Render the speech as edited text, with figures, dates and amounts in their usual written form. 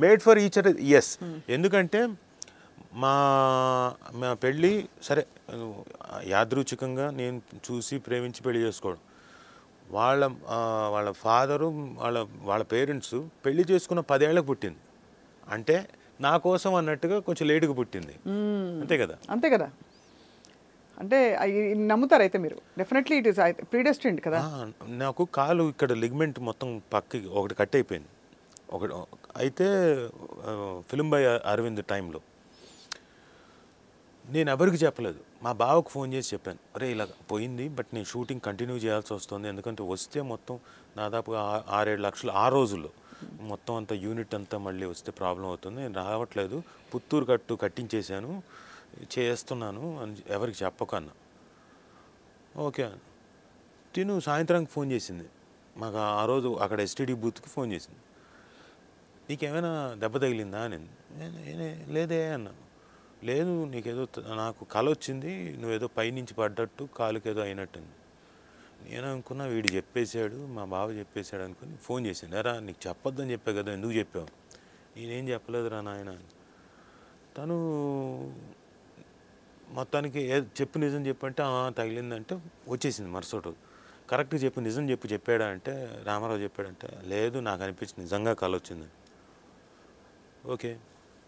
Made for each other, yes. ఎందుకంటే మా మా పెళ్ళి సరే యాదృచ్ఛికంగా నేను చూసి ప్రేమించి పెళ్లి చేసుకోవడం. వాళ్ళ వాళ్ళ ఫాదరు వాళ్ళ పేరెంట్స్ పెళ్లి చేసుకున్న 10 ఏళ్ళకి పుట్టింది అంటే నా కోసం అన్నట్టుగా కొంచెం లేటుగా పుట్టింది. అంతే కదా. అంతే కదా. అంటే నమ్ముతారు అయితే మీరు డెఫినెట్లీ ఇట్ ఇస్ ప్రీడెస్టిన్డ్ కదా. నాకు కాలు ఇక్కడ లిగ్మెంట్ మొత్తం పక్కకి ఒకటి కట్ అయిపోయింది. ఒకటి అయితే ఫిల్మ్ బై అరవింద్ టైంలో నేను ఎవరికి చెప్పలేదు. మా బావకు ఫోన్ చేసి చెప్పాను, అరే ఇలా పోయింది బట్ నేను షూటింగ్ కంటిన్యూ చేయాల్సి వస్తుంది, ఎందుకంటే వస్తే మొత్తం దాదాపుగా 6-7 లక్షలు ఆ రోజుల్లో మొత్తం అంతా యూనిట్ అంతా మళ్ళీ వస్తే ప్రాబ్లం అవుతుంది, నేను రావట్లేదు, పుత్తూరు కట్టించేశాను చేస్తున్నాను అని ఎవరికి చెప్పకన్నా. ఓకే తిను సాయంత్రానికి ఫోన్ చేసింది మాకు. ఆ రోజు అక్కడ ఎస్టీడీ బూత్కి ఫోన్ చేసింది, నీకేమైనా దెబ్బ తగిలిందా అని. లేదే అన్నాను. లేదు నీకేదో నాకు కల వచ్చింది, నువ్వేదో పైనుంచి పడ్డట్టు కాలుకి ఏదో అయినట్టుంది. నేను అనుకున్నా వీడు చెప్పేశాడు, మా బావ చెప్పేశాడు అనుకుని ఫోన్ చేశాను. ఎరా నీకు చెప్పొద్దని చెప్పా కదా, ఎందుకు చెప్పావు? నేనేం చెప్పలేదురా నాయన. తను మొత్తానికి చెప్పు నిజం చెప్పంటే తగిలిందంటే వచ్చేసింది మరుసటి రోజు. కరెక్ట్గా చెప్పు నిజం చెప్పాడా అంటే రామారావు చెప్పాడంటే లేదు నాకు అనిపించింది నిజంగా కల వచ్చింది. ఓకే